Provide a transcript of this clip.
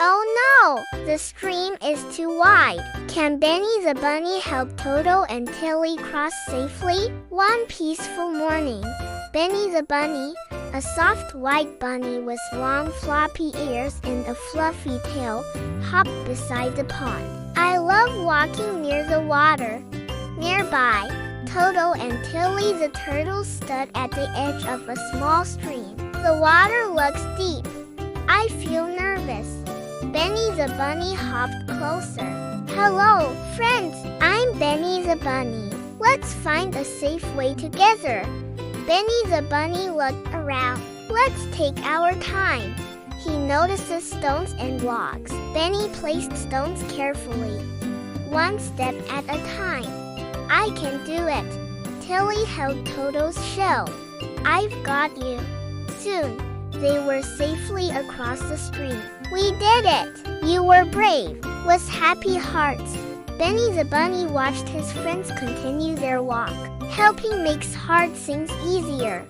Oh no! The stream is too wide. Can Benny the bunny help Toto and Tilly cross safely? One peaceful morning, Benny the bunny, a soft white bunny with long floppy ears and a fluffy tail, hopped beside the pond. I love walking near the water. Nearby, Toto and Tilly the turtles stood at the edge of a small stream. The water looks deep. I feel nervous. Benny the bunny hopped closer. Hello, friends. I'm Benny the bunny. Let's find a safe way together. Benny the bunny looked around. Let's take our time. He notices stones and logs. Benny placed stones carefully, one step at a time. I can do it. Tilly held Toto's shell. I've got you. Soon, they were safely across the stream. We did it! You were brave. With happy hearts, Benny the bunny watched his friends continue their walk. Helping makes hard things easier.